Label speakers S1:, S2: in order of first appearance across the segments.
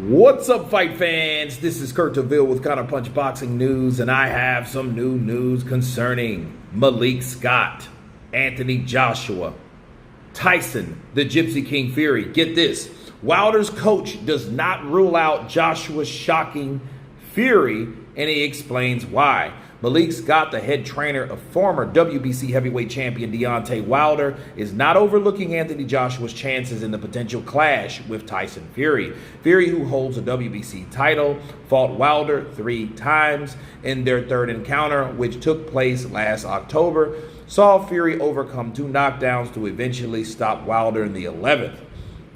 S1: What's up, fight fans? This is Kurt DeVille with Counterpunch Boxing News, and I have some new news concerning Malik Scott, Anthony Joshua, Tyson, the Gypsy King Fury. Get this, Wilder's coach does not rule out Joshua's shocking Fury, and he explains why. Malik Scott, the head trainer of former WBC heavyweight champion Deontay Wilder, is not overlooking Anthony Joshua's chances in the potential clash with Tyson Fury. Fury, who holds a WBC title, fought Wilder 3 times in their third encounter, which took place last October, saw Fury overcome 2 knockdowns to eventually stop Wilder in the 11th.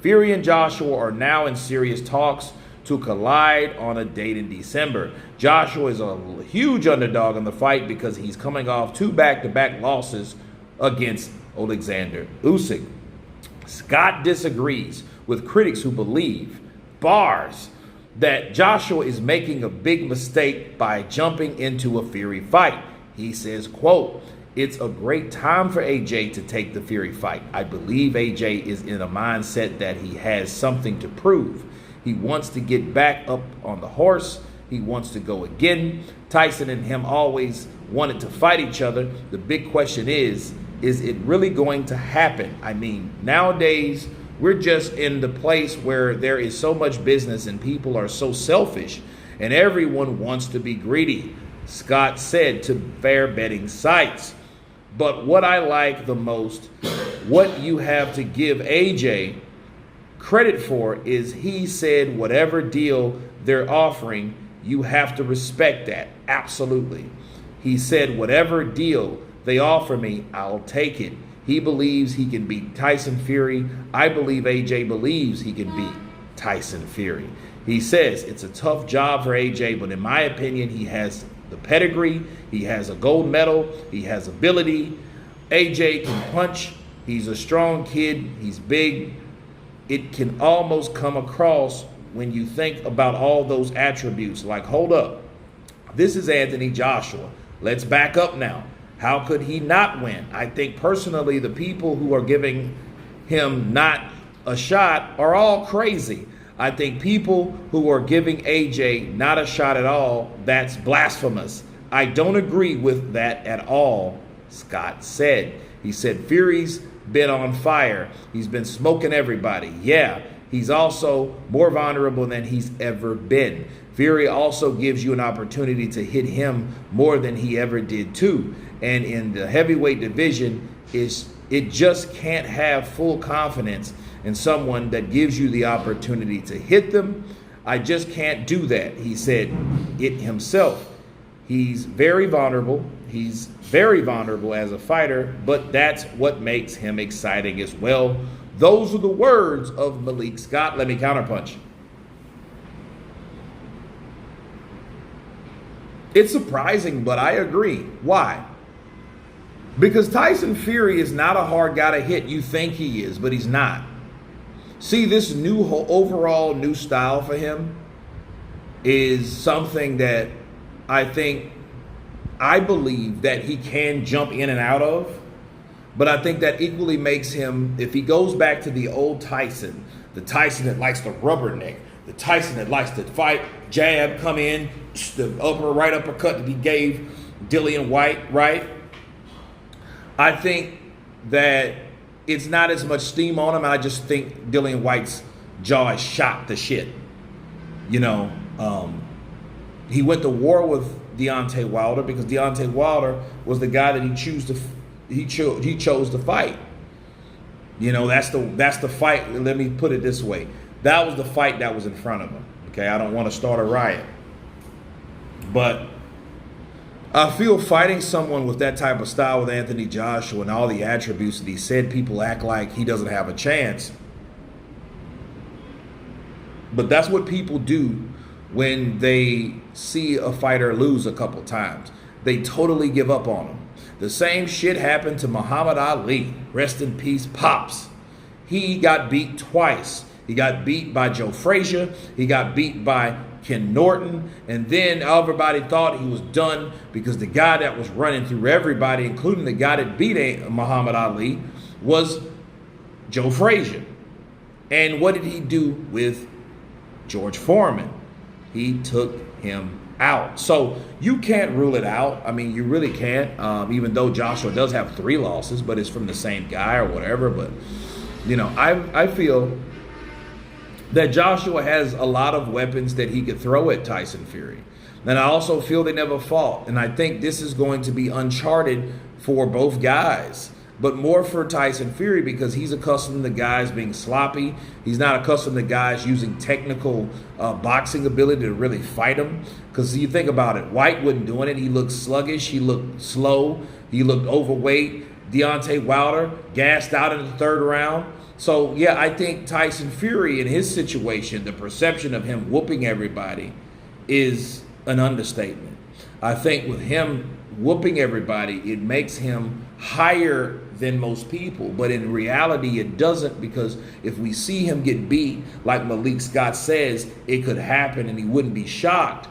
S1: Fury and Joshua are now in serious talks to collide on a date in December. Joshua is a huge underdog in the fight because he's coming off 2 back-to-back losses against Alexander Usyk. Scott disagrees with critics who believe, bars, that Joshua is making a big mistake by jumping into a Fury fight. He says, quote, "It's a great time for AJ to take the Fury fight. I believe AJ is in a mindset that he has something to prove. He wants to get back up on the horse. He wants to go again. Tyson and him always wanted to fight each other. The big question is it really going to happen? I mean, nowadays, we're just in the place where there is so much business and people are so selfish and everyone wants to be greedy," Scott said to fair betting sites. But what I like the most, what you have to give AJ credit for, is he said whatever deal they're offering, you have to respect that. Absolutely. He said whatever deal they offer me, I'll take it. He believes he can beat Tyson Fury. I believe AJ believes he can beat Tyson Fury. He says it's a tough job for AJ, but in my opinion, he has the pedigree. He has a gold medal. He has ability. AJ can punch. He's a strong kid. He's big. It can almost come across when you think about all those attributes like, hold up, this is Anthony Joshua. Let's back up now. How could he not win? I think personally the people who are giving him not a shot are all crazy. I think people who are giving AJ not a shot at all, that's blasphemous. I don't agree with that at all, Scott said. He said Fury's been on fire. He's been smoking everybody. Yeah, he's also more vulnerable than he's ever been. Fury also gives you an opportunity to hit him more than he ever did too. And in the heavyweight division, it just can't have full confidence in someone that gives you the opportunity to hit them. I just can't do that. He said it himself. He's very vulnerable. He's very vulnerable as a fighter, but that's what makes him exciting as well. Those are the words of Malik Scott. Let me counterpunch. It's surprising, but I agree. Why? Because Tyson Fury is not a hard guy to hit. You think he is, but he's not. See, this new overall new style for him is something that I believe that he can jump in and out of, but I think that equally makes him, if he goes back to the old Tyson, the Tyson that likes to rubberneck, the Tyson that likes to fight, jab, come in, the right uppercut that he gave Dillian White, right? I think that it's not as much steam on him. I just think Dillian White's jaw is shot to shit. You know, he went to war with Deontay Wilder because Deontay Wilder was the guy that he chose to fight. You know, that's the fight. Let me put it this way. That was the fight that was in front of him. Okay, I don't want to start a riot. But I feel fighting someone with that type of style with Anthony Joshua and all the attributes that he said, people act like he doesn't have a chance. But that's what people do when they see a fighter lose a couple times. They totally give up on him. The same shit happened to Muhammad Ali. Rest in peace, Pops. He got beat twice. He got beat by Joe Frazier. He got beat by Ken Norton. And then everybody thought he was done because the guy that was running through everybody, including the guy that beat Muhammad Ali, was Joe Frazier. And what did he do with George Foreman. He took him out. So you can't rule it out. I mean, you really can't, even though Joshua does have 3 losses, but it's from the same guy or whatever. But, you know, I feel that Joshua has a lot of weapons that he could throw at Tyson Fury. And I also feel they never fought. And I think this is going to be uncharted for both guys, but more for Tyson Fury because he's accustomed to guys being sloppy. He's not accustomed to guys using technical boxing ability to really fight him. Because you think about it, White wasn't doing it. He looked sluggish. He looked slow. He looked overweight. Deontay Wilder gassed out in the 3rd round. So, yeah, I think Tyson Fury in his situation, the perception of him whooping everybody is an understatement. I think with him whooping everybody, it makes him higher than most people. But in reality, it doesn't, because if we see him get beat, like Malik Scott says, it could happen and he wouldn't be shocked,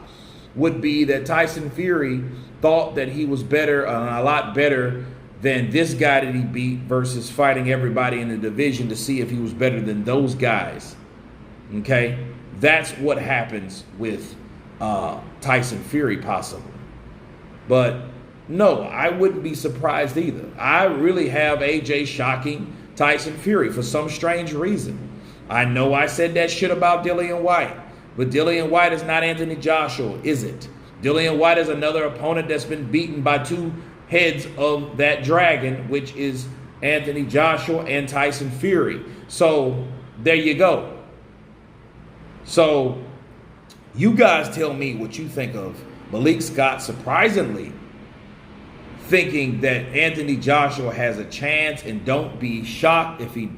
S1: would be that Tyson Fury thought that he was better, a lot better than this guy that he beat versus fighting everybody in the division to see if he was better than those guys. Okay? That's what happens with Tyson Fury possibly. But no, I wouldn't be surprised either. I really have AJ shocking Tyson Fury for some strange reason. I know I said that shit about Dillian White, but Dillian White is not Anthony Joshua, is it? Dillian White is another opponent that's been beaten by 2 heads of that dragon, which is Anthony Joshua and Tyson Fury. So there you go. So you guys tell me what you think of Malik Scott surprisingly thinking that Anthony Joshua has a chance, and don't be shocked if he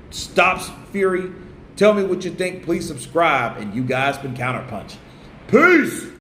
S1: stops Fury. Tell me what you think. Please subscribe, and you guys been Counterpunch. Peace!